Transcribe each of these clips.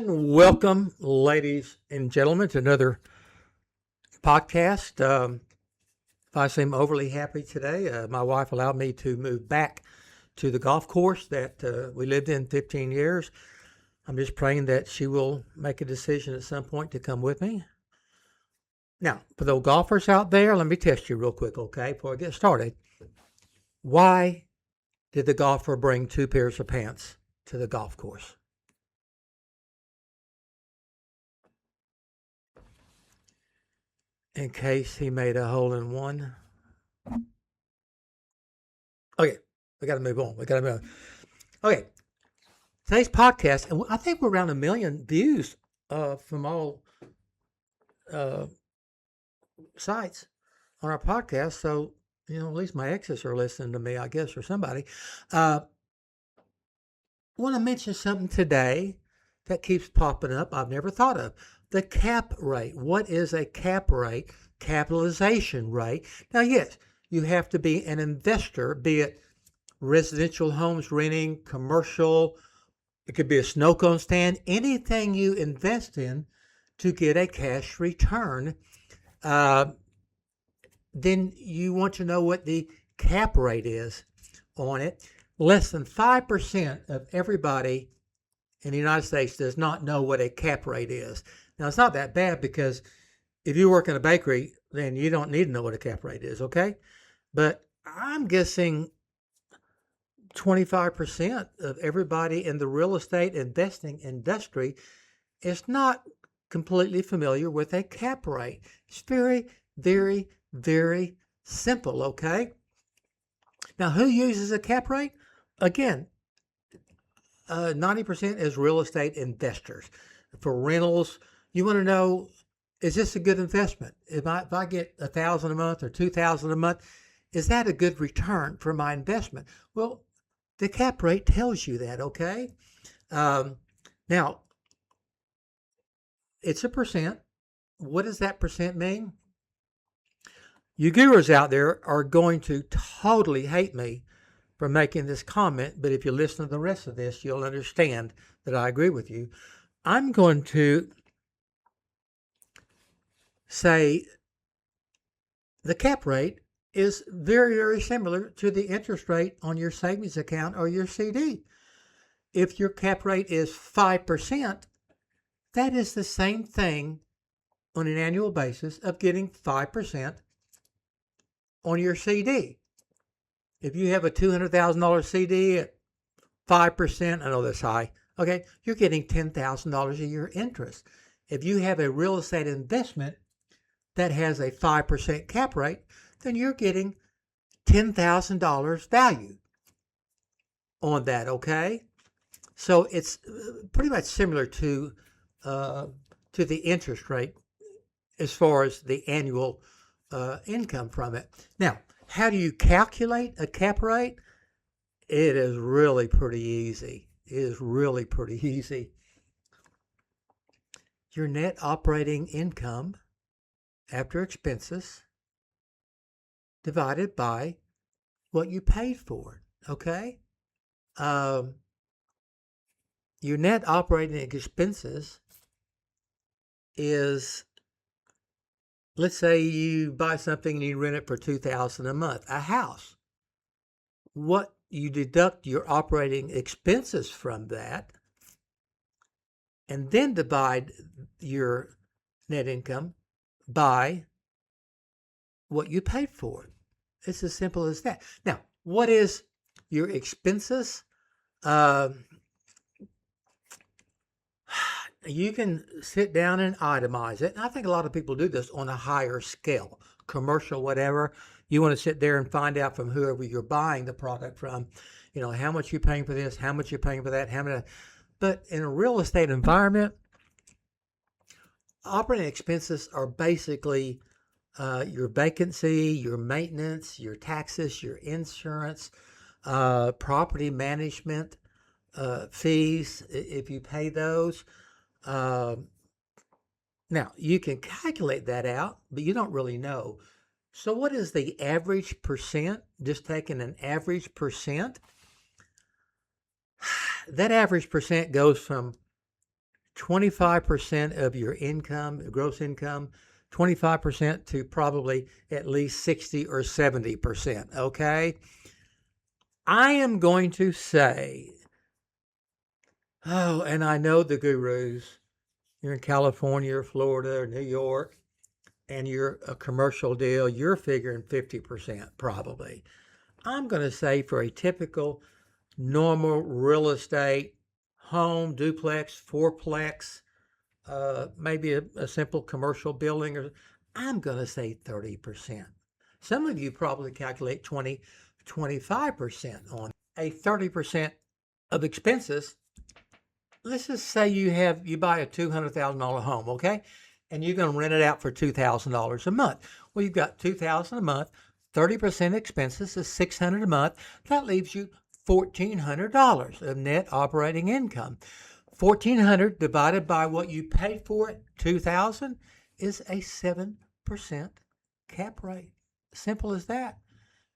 And welcome, ladies and gentlemen, to another podcast. If I seem overly happy today, my wife allowed me to move back to the golf course that we lived in 15 years. I'm just praying that she will make a decision at some point to come with me. Now, for those golfers out there, let me test you real quick, okay, before I get started. Why did the golfer bring two pairs of pants to the golf course? In case he made a hole in one. Okay, we got to move on. Okay, today's podcast, and I think we're around 1 million views from all sites on our podcast. So, at least my exes are listening to me, I guess, or somebody. I want to mention something today that keeps popping up I've never thought of. The cap rate. What is a cap rate? Capitalization rate. Now, yes, you have to be an investor, be it residential homes, renting, commercial. It could be a snow cone stand, anything you invest in to get a cash return. Then you want to know what the cap rate is on it. Less than 5% of everybody in the United States does not know what a cap rate is. Now, it's not that bad because if you work in a bakery, then you don't need to know what a cap rate is, okay? But I'm guessing 25% of everybody in the real estate investing industry is not completely familiar with a cap rate. It's very, very, very simple, okay? Now, who uses a cap rate? Again, 90% is real estate investors. For rentals, you want to know, is this a good investment? If I get $1,000 a month or $2,000 a month, is that a good return for my investment? Well, the cap rate tells you that, okay? Now, it's a percent. What does that percent mean? You gurus out there are going to totally hate me for making this comment, but if you listen to the rest of this, you'll understand that I agree with you. I'm going to say the cap rate is very, very similar to the interest rate on your savings account or your CD. If your cap rate is 5%, that is the same thing on an annual basis of getting 5% on your CD. If you have a $200,000 CD at 5%, I know that's high, okay, you're getting $10,000 a year interest. If you have a real estate investment that has a 5% cap rate, then you're getting $10,000 value on that, okay? So it's pretty much similar to the interest rate as far as the annual income from it. Now, how do you calculate a cap rate? It is really pretty easy. Your net operating income after expenses divided by what you paid for it, okay? Your net operating expenses is, let's say you buy something and you rent it for $2,000 a month, a house. What you deduct your operating expenses from that, and then divide your net income by what you paid for it. It's as simple as that. Now, what is your expenses? You can sit down and itemize it. And I think a lot of people do this on a higher scale, commercial, whatever. You want to sit there and find out from whoever you're buying the product from, how much you're paying for this, how much you're paying for that, how many. But in a real estate environment, operating expenses are basically your vacancy, your maintenance, your taxes, your insurance, property management fees, if you pay those. Now, you can calculate that out, but you don't really know. So what is the average percent? Just taking an average percent. That average percent goes from 25% of your income, gross income, 25% to probably at least 60 or 70%. Okay. I am going to say, oh, and I know the gurus. You're in California or Florida or New York, and you're a commercial deal, you're figuring 50% probably. I'm going to say for a typical normal real estate home, duplex, fourplex, maybe a simple commercial building, or I'm going to say 30%. Some of you probably calculate 25% on a 30% of expenses. Let's just say you buy a $200,000 home, okay? And you're going to rent it out for $2,000 a month. Well, you've got $2,000 a month, 30% expenses is $600 a month. That leaves you $1,400 of net operating income. $1,400 divided by what you paid for it, $2,000, is a 7% cap rate. Simple as that.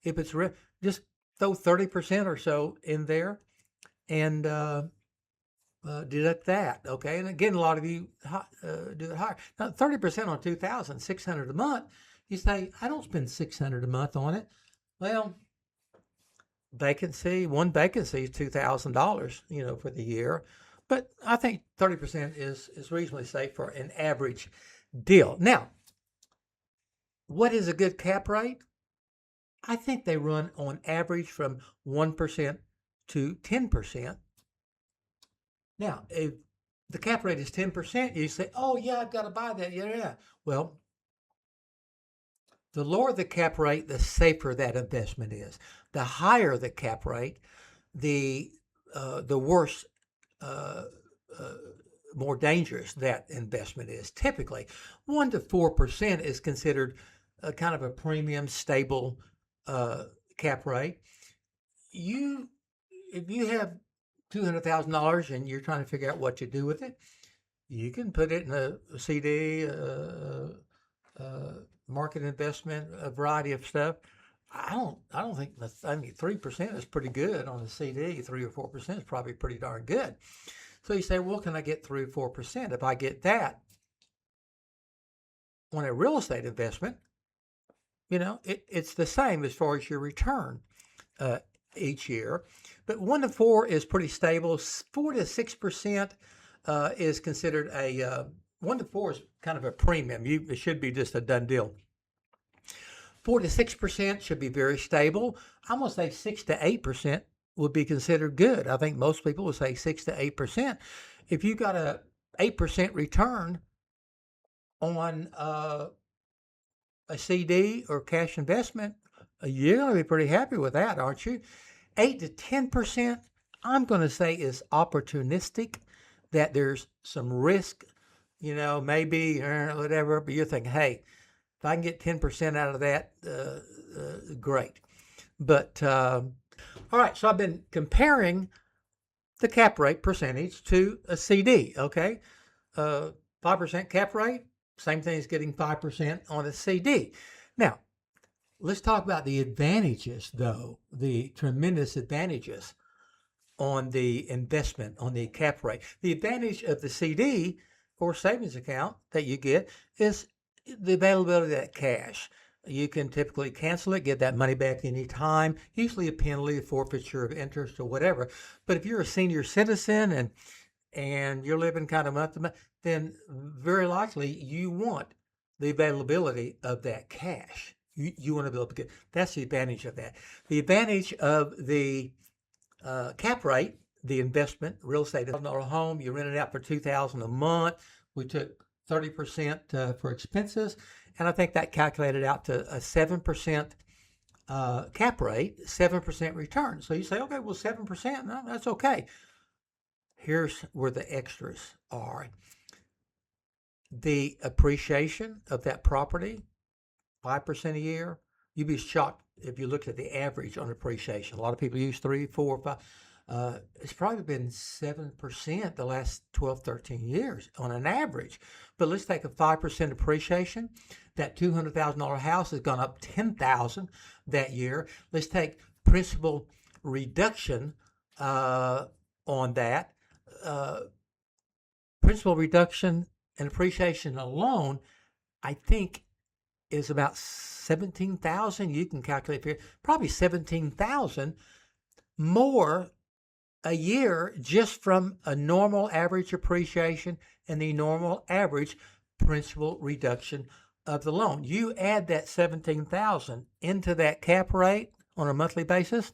If it's just throw 30% or so in there and deduct that, okay? And again, a lot of you do it higher. Now, 30% on $2,000, $600 a month. You say, I don't spend $600 a month on it. Well, one vacancy is $2,000, for the year. But I think 30% is reasonably safe for an average deal. Now, what is a good cap rate? I think they run on average from 1% to 10%. Now, if the cap rate is 10%, you say, oh, yeah, I've got to buy that. Yeah. Well, the lower the cap rate, the safer that investment is. The higher the cap rate, the worse, more dangerous that investment is. Typically, 1 to 4% is considered a kind of a premium, stable cap rate. If you have $200,000 and you're trying to figure out what to do with it, you can put it in a CD, market investment, a variety of stuff. I don't think 3% is pretty good on a CD. 3 or 4% is probably pretty darn good. So you say, well, can I get 3 or 4%? If I get that on a real estate investment, it's the same as far as your return each year. But 1 to 4 is pretty stable. 4 to 6% is considered 1 to 4 is kind of a premium. It should be just a done deal. 4 to 6% should be very stable. I'm going to say 6 to 8% would be considered good. I think most people would say 6 to 8%. If you got a 8% return on a CD or cash investment, you're going to be pretty happy with that, aren't you? 8 to 10%, I'm going to say is opportunistic, that there's some risk, maybe or whatever, but you're thinking, hey, if I can get 10% out of that, great. But, all right, so I've been comparing the cap rate percentage to a CD, okay? 5% cap rate, same thing as getting 5% on a CD. Now, let's talk about the advantages, though, the tremendous advantages on the investment, on the cap rate. The advantage of the CD or savings account that you get is the availability of that cash. You can typically cancel it, get that money back anytime, usually a penalty, a forfeiture of interest or whatever. But if you're a senior citizen and you're living kind of month to month, then very likely you want the availability of that cash. You want to be able to get, that's the advantage of that. The advantage of the cap rate, the investment, real estate, home, you rent it out for $2,000 a month. We took 30% for expenses, and I think that calculated out to a 7% cap rate, 7% return. So you say, okay, well, 7%, no, that's okay. Here's where the extras are. The appreciation of that property, 5% a year. You'd be shocked if you looked at the average on appreciation. A lot of people use 3, 4, 5. It's probably been 7% the last 12, 13 years on an average. But let's take a 5% appreciation. That $200,000 house has gone up $10,000 that year. Let's take principal reduction on that. principal reduction and appreciation alone, I think, is about 17,000. You can calculate here, probably 17,000 more a year just from a normal average appreciation and the normal average principal reduction of the loan. You add that 17,000 into that cap rate on a monthly basis,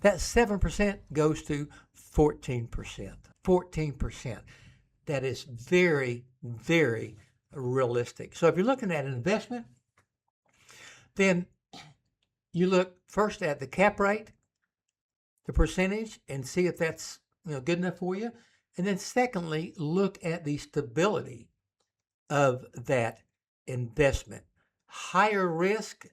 that 7% goes to 14%. 14%. That is very, very realistic. So if you're looking at an investment, then you look first at the cap rate, the percentage, and see if that's good enough for you. And then secondly, look at the stability of that investment. Higher risk,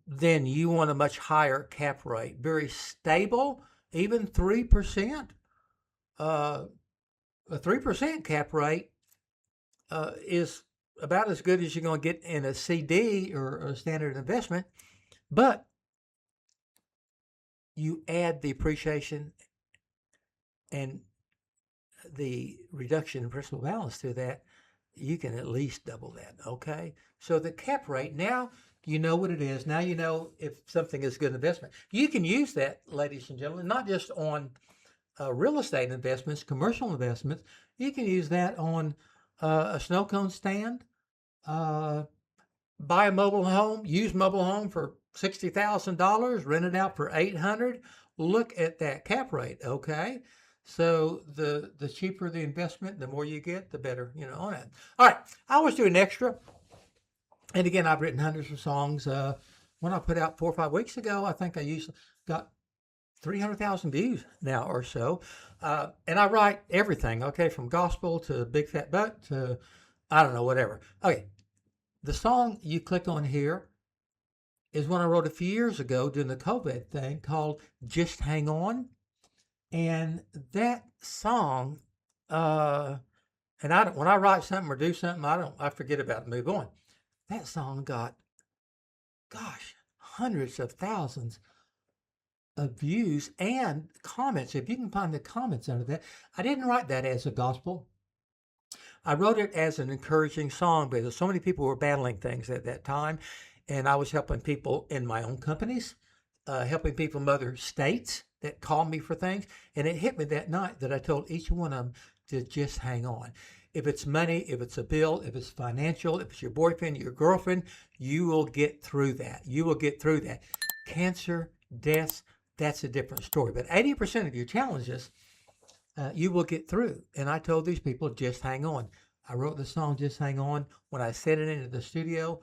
then you want a much higher cap rate. Very stable, even 3%. A 3% cap rate is about as good as you're going to get in a CD or a standard investment, but you add the appreciation and the reduction in principal balance to that, you can at least double that, okay? So the cap rate, now you know what it is. Now you know if something is a good investment. You can use that, ladies and gentlemen, not just on real estate investments, commercial investments. You can use that on a snow cone stand, buy a mobile home, use mobile home for $60,000, rent it out for $800. Look at that cap rate, okay? So the cheaper the investment, the more you get, the better, on it. All right, I always do an extra. And again, I've written hundreds of songs. When I put out 4 or 5 weeks ago, I think I got 300,000 views now or so. And I write everything, okay, from gospel to Big Fat Butt to, I don't know, whatever. Okay, the song you click on here is one I wrote a few years ago during the COVID thing called Just Hang On. And that song, and when I write something or do something, I forget about it, move on. That song got, hundreds of thousands of views and comments. If you can find the comments under that, I didn't write that as a gospel. I wrote it as an encouraging song because so many people were battling things at that time. And I was helping people in my own companies, helping people in other states that called me for things. And it hit me that night that I told each one of them to just hang on. If it's money, if it's a bill, if it's financial, if it's your boyfriend, your girlfriend, you will get through that. You will get through that. Cancer, deaths, that's a different story. But 80% of your challenges, you will get through. And I told these people, just hang on. I wrote the song, Just Hang On, when I sent it into the studio.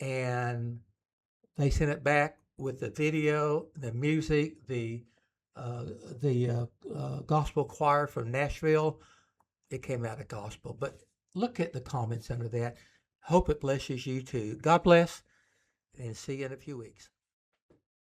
And they sent it back with the video, the music, the gospel choir from Nashville. It came out of gospel. But look at the comments under that. Hope it blesses you too. God bless, and see you in a few weeks.